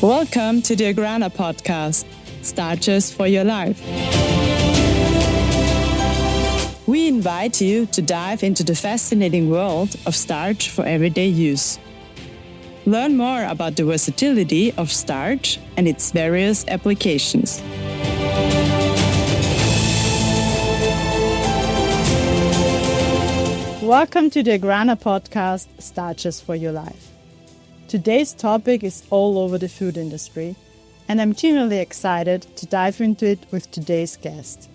Welcome to the AGENAPURE podcast, Starches for Your Life. We invite you to dive into the fascinating world of starch for everyday use. Learn more about the versatility of starch and its various applications. Welcome to the AGENAPURE podcast, Starches for Your Life. Today's topic is all over the food industry, and I'm genuinely excited to dive into it with today's guest.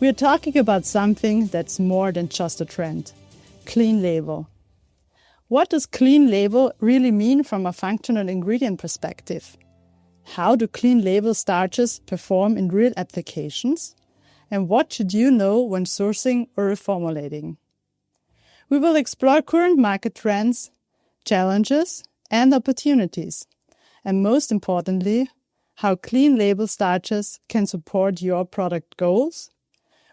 We are talking about something that's more than just a trend: clean label. What does clean label really mean from a functional ingredient perspective? How do clean label starches perform in real applications? And what should you know when sourcing or reformulating? We will explore current market trends, challenges, and opportunities, and most importantly, how clean label starches can support your product goals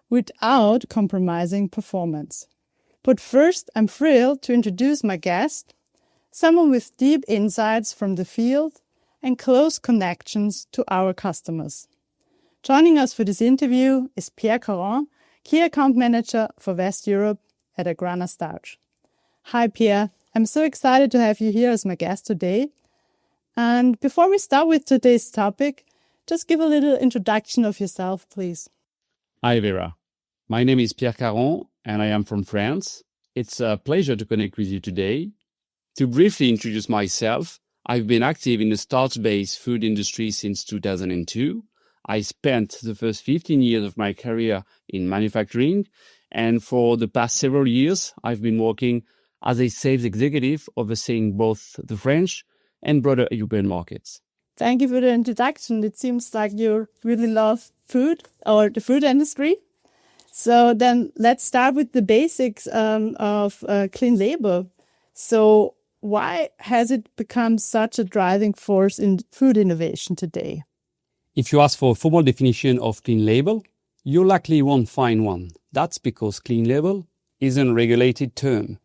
without compromising performance. But first, I'm thrilled to introduce my guest, someone with deep insights from the field and close connections to our customers. Joining us for this interview is Pierre Caron, Key Account Manager for West Europe at AGENAPURE Starch. Hi, Pierre. I'm so excited to have you here as my guest today. And before we start with today's topic, just give a little introduction of yourself, please. Hi, Vera. My name is Pierre Caron, and I am from France. It's a pleasure to connect with you today. To briefly introduce myself, I've been active in the starch-based food industry since 2002. I spent the first 15 years of my career in manufacturing, and for the past several years, I've been working as a sales executive overseeing both the French and broader European markets. Thank you for the introduction. It seems like you really love food or the food industry. So then let's start with the basics of clean label. So why has it become such a driving force in food innovation today? If you ask for a formal definition of clean label, you likely won't find one. That's because clean label isn't a regulated term.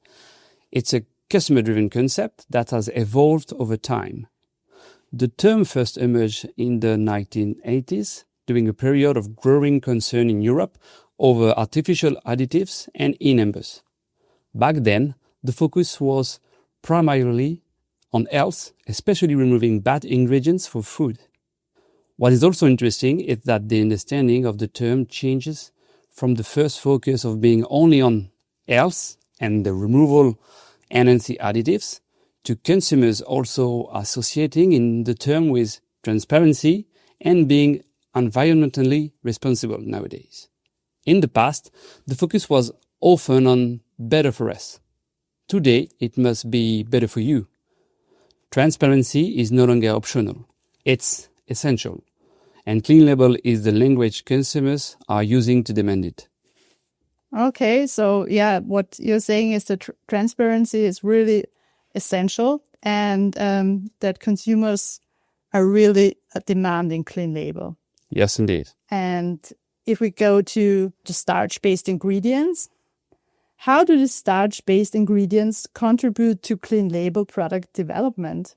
It's a customer-driven concept that has evolved over time. The term first emerged in the 1980s during a period of growing concern in Europe over artificial additives and e-numbers. Back then, the focus was primarily on health, especially removing bad ingredients for food. What is also interesting is that the understanding of the term changes from the first focus of being only on health and the removal NNC additives to consumers also associating in the term with transparency and being environmentally responsible nowadays. In the past, the focus was often on better for us. Today, it must be better for you. Transparency is no longer optional. It's essential. And clean label is the language consumers are using to demand it. Okay, so yeah, what you're saying is that transparency is really essential and that consumers are really demanding clean label. Yes, indeed. And if we go to the starch-based ingredients, how do the starch-based ingredients contribute to clean label product development?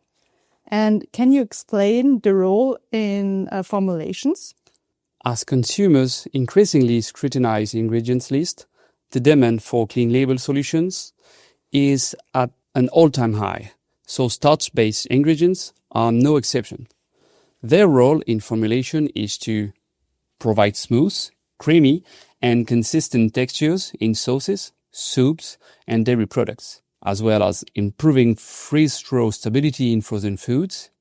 And can you explain the role in formulations? As consumers increasingly scrutinize the ingredients list, the demand for clean label solutions is at an all-time high, so starch-based ingredients are no exception. Their role in formulation is to provide smooth, creamy, and consistent textures in sauces, soups, and dairy products, as well as improving freeze-throw stability in frozen foods,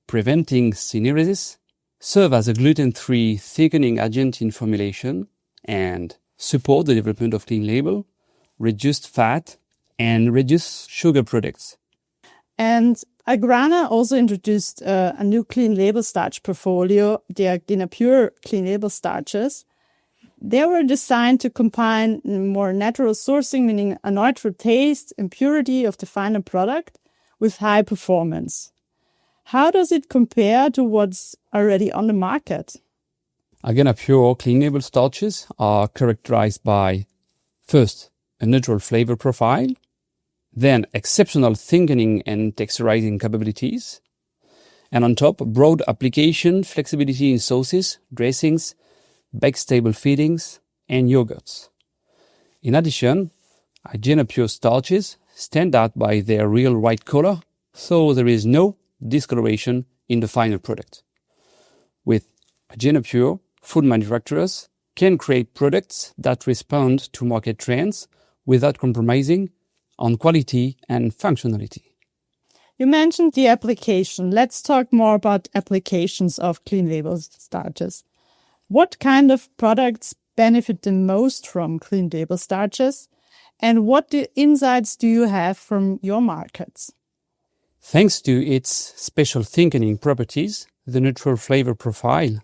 preventing synersis, serve as a gluten-free thickening agent in formulation, and support the development of clean label, reduced fat, and reduced sugar products. And AGENAPURE also introduced a new clean label starch portfolio, the AGENAPURE clean label starches. They were designed to combine more natural sourcing, meaning a neutral taste and purity of the final product with high performance. How does it compare to what's already on the market? AGENAPURE clean label starches are characterized by, first, a neutral flavor profile, then exceptional thickening and texturizing capabilities, And on top, broad application, flexibility in sauces, dressings, bake-stable feedings, and yogurts. In addition, AGENAPURE starches stand out by their real white color, so there is no discoloration in the final product. With AGENAPURE, food manufacturers can create products that respond to market trends without compromising on quality and functionality. You mentioned the application. Let's talk more about applications of clean label starches. What kind of products benefit the most from clean label starches? And what insights do you have from your markets? Thanks to its special thickening properties, the neutral flavor profile,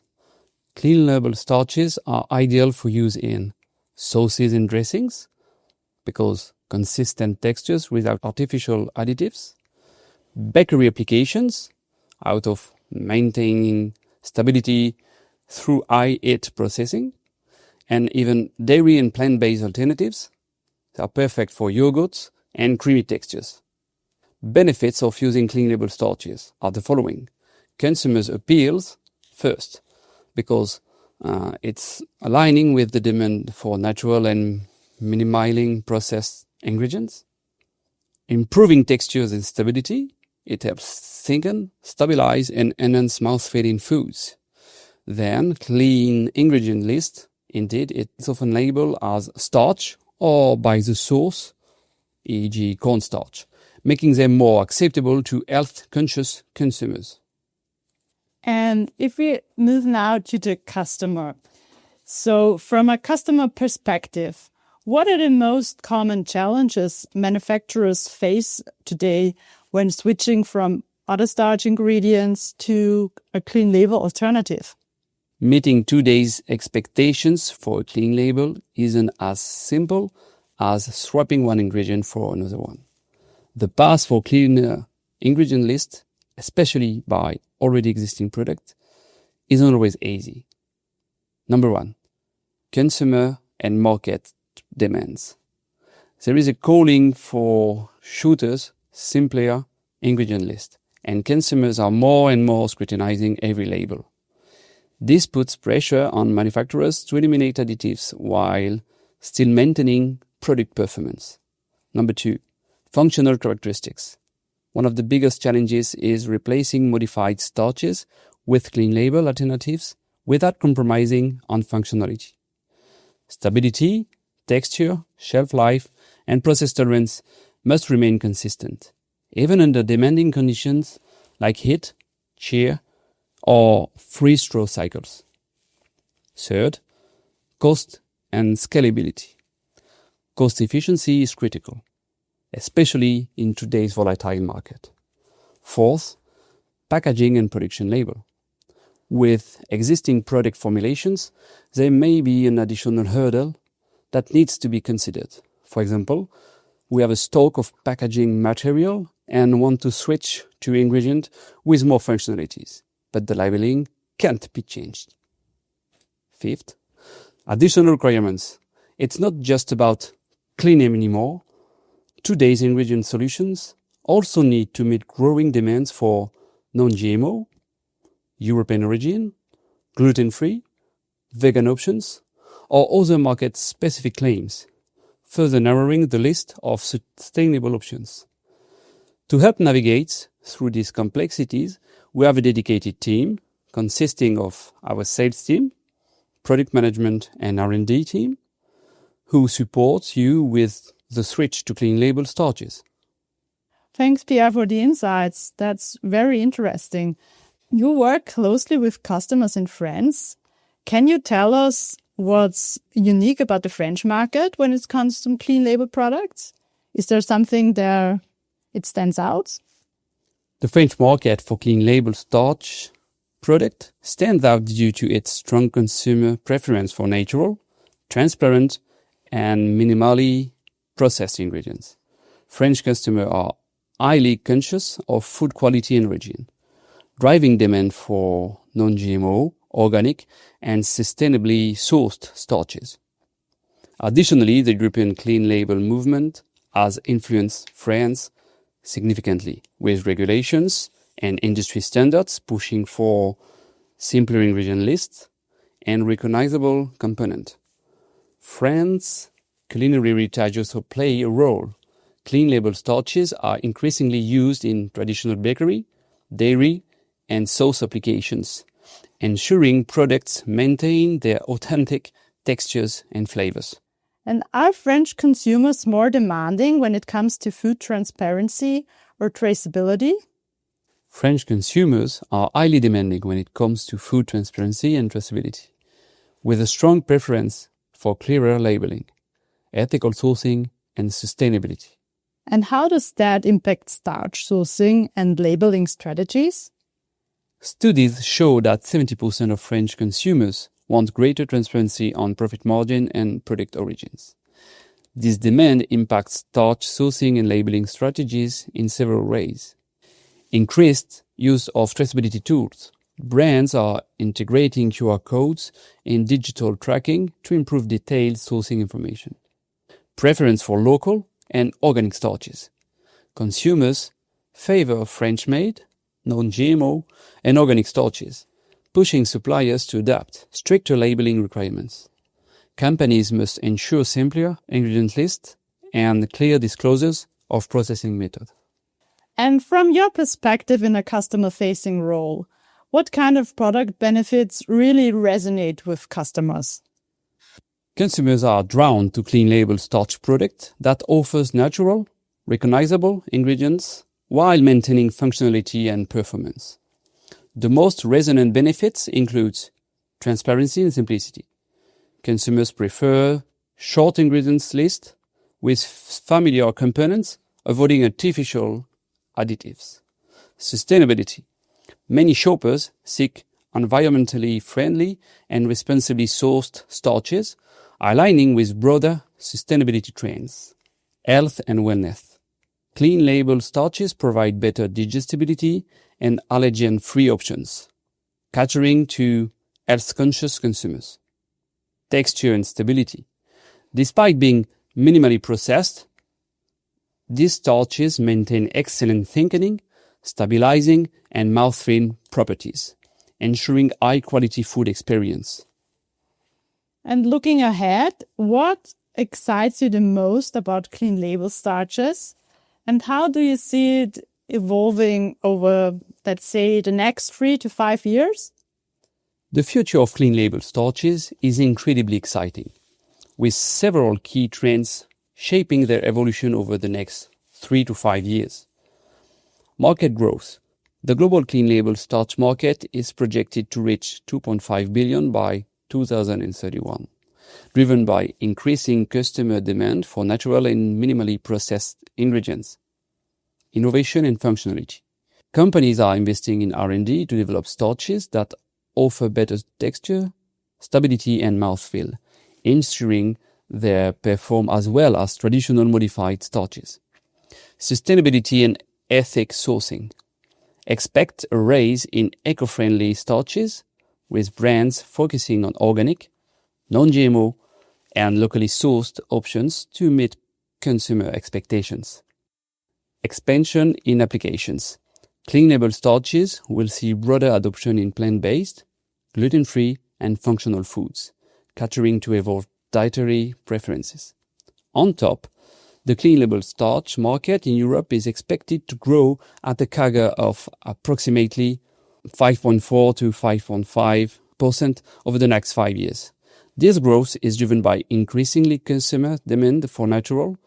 clean label starches are ideal for use in sauces and dressings because consistent textures without artificial additives, bakery applications out of maintaining stability through high heat processing, and even dairy and plant-based alternatives are perfect for yogurts and creamy textures. Benefits of using clean label starches are the following. Consumers' appeals first, because it's aligning with the demand for natural and minimizing processed ingredients. Improving textures and stability. It helps thicken, stabilize, and enhance mouthfeel in foods. Then, clean ingredient list. Indeed, it's often labeled as starch or by the source, e.g. cornstarch, making them more acceptable to health-conscious consumers. And if we move now to the customer, so from a customer perspective, what are the most common challenges manufacturers face today when switching from other starch ingredients to a clean label alternative? Meeting today's expectations for a clean label isn't as simple as swapping one ingredient for another one. The path for cleaner ingredient list, especially by already existing products, isn't always easy. Number one, consumer and market demands. There is a calling for shooters, simpler ingredient list, and consumers are more and more scrutinizing every label. This puts pressure on manufacturers to eliminate additives while still maintaining product performance. Number two, functional characteristics. One of the biggest challenges is replacing modified starches with clean label alternatives without compromising on functionality. Stability, texture, shelf life, and process tolerance must remain consistent, even under demanding conditions like heat, shear, or freeze-throw cycles. Third, cost and scalability. Cost efficiency is critical, especially in today's volatile market. Fourth, packaging and production label. With existing product formulations, there may be an additional hurdle that needs to be considered. For example, we have a stock of packaging material and want to switch to ingredient with more functionalities, but the labeling can't be changed. Fifth, additional requirements. It's not just about cleaning anymore. Today's ingredient solutions also need to meet growing demands for non-GMO, European origin, gluten-free, vegan options, or other market-specific claims, further narrowing the list of sustainable options. To help navigate through these complexities, we have a dedicated team consisting of our sales team, product management and R&D team, who supports you with the switch to clean label starches. Thanks, Pierre, for the insights. That's very interesting. You work closely with customers in France. Can you tell us what's unique about the French market when it comes to clean label products? Is there something there it stands out? The French market for clean label starch product stands out due to its strong consumer preference for natural, transparent, and minimally processed ingredients. French customers are highly conscious of food quality and origin, driving demand for non-GMO, organic, and sustainably sourced starches. Additionally, the European clean label movement has influenced France significantly, with regulations and industry standards pushing for simpler ingredient lists and recognizable component. France culinary heritage also play a role. Clean label starches are increasingly used in traditional bakery, dairy, and sauce applications, ensuring products maintain their authentic textures and flavors. And are French consumers more demanding when it comes to food transparency or traceability? French consumers are highly demanding when it comes to food transparency and traceability, with a strong preference for clearer labeling, ethical sourcing, and sustainability. And how does that impact starch sourcing and labeling strategies? Studies show that 70% of French consumers want greater transparency on profit margin and product origins. This demand impacts starch sourcing and labeling strategies in several ways. Increased use of traceability tools. Brands are integrating QR codes in digital tracking to improve detailed sourcing information. Preference for local and organic starches. Consumers favor French-made, non-GMO, and organic starches, pushing suppliers to adapt stricter labeling requirements. Companies must ensure simpler ingredient lists and clear disclosures of processing method. And from your perspective in a customer-facing role, what kind of product benefits really resonate with customers? Consumers are drawn to clean label starch product that offers natural, recognizable ingredients while maintaining functionality and performance. The most resonant benefits include transparency and simplicity. Consumers prefer short ingredients list with familiar components, avoiding artificial additives. Sustainability. Many shoppers seek environmentally friendly and responsibly sourced starches, aligning with broader sustainability trends. Health and wellness. Clean label starches provide better digestibility and allergen-free options, catering to health-conscious consumers. Texture and stability. Despite being minimally processed, these starches maintain excellent thickening, stabilizing, and mouthfeel properties, ensuring high-quality food experience. And looking ahead, what excites you the most about clean label starches? And how do you see it evolving over, let's say, the next 3 to 5 years? The future of clean label starches is incredibly exciting, with several key trends shaping their evolution over the next 3 to 5 years. Market growth. The global clean label starch market is projected to reach $2.5 billion by 2031, driven by increasing customer demand for natural and minimally processed ingredients, innovation and functionality. Companies are investing in R&D to develop starches that offer better texture, stability, and mouthfeel, ensuring they perform as well as traditional modified starches. Sustainability and ethic sourcing. Expect a rise in eco-friendly starches, with brands focusing on organic, non-GMO, and locally sourced options to meet consumer expectations. Expansion in applications. Clean label starches will see broader adoption in plant-based, gluten-free, and functional foods, catering to evolved dietary preferences. On top, the clean label starch market in Europe is expected to grow at a CAGR of approximately 5.4 to 5.5% over the next 5 years. This growth is driven by increasingly consumer demand for natural,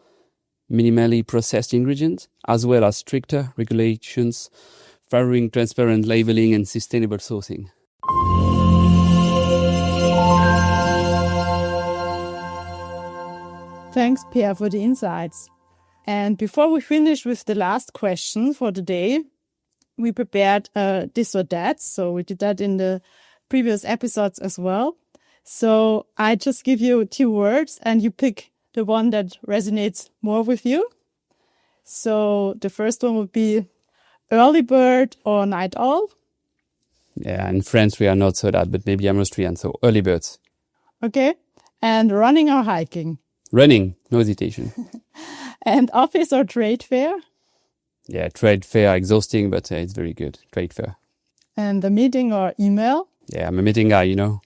minimally processed ingredients, as well as stricter regulations favoring transparent labeling and sustainable sourcing. Thanks, Pierre, for the insights. And before we finish with the last question for the day, we prepared this or that. So we did that in the previous episodes as well. So I just give you 2 words and you pick the one that resonates more with you. So the first one would be early bird or night owl. Yeah, in France we are not so that, but maybe I'm Austrian, so early birds. Okay. And running or hiking. Running, no hesitation. And office or trade fair. Yeah, trade fair, exhausting, but it's very good. Trade fair. And the meeting or email? Yeah, I'm a meeting guy, you know.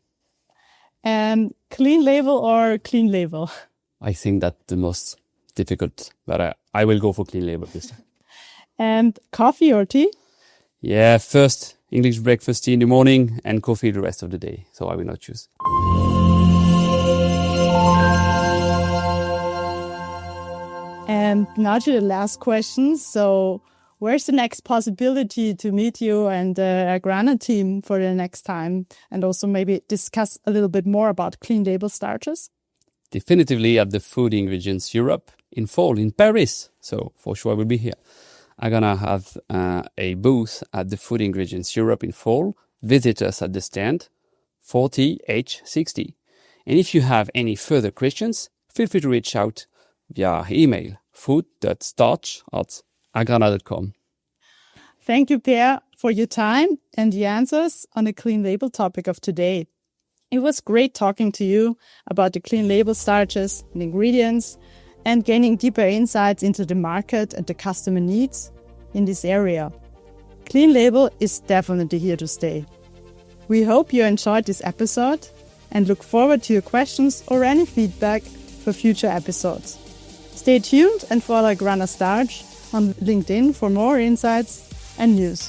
And clean label or clean label? I think that's the most difficult, but I will go for clean label this time. And coffee or tea? Yeah, first English breakfast tea in the morning and coffee the rest of the day. So I will not choose. And now to the last question. So where's the next possibility to meet you and the Agrana team for the next time? And also maybe discuss a little bit more about clean label starches? Definitively at the Food Ingredients Europe in fall in Paris. So for sure I will be here. I'm going to have a booth at the Food Ingredients Europe in fall. Visit us at the stand 40H60. And if you have any further questions, feel free to reach out via email food.starch@agrana.com. Thank you, Pierre, for your time and the answers on the clean label topic of today. It was great talking to you about the clean label starches and ingredients and gaining deeper insights into the market and the customer needs in this area. Clean label is definitely here to stay. We hope you enjoyed this episode and look forward to your questions or any feedback for future episodes. Stay tuned and follow Agrana Starch on LinkedIn for more insights and news.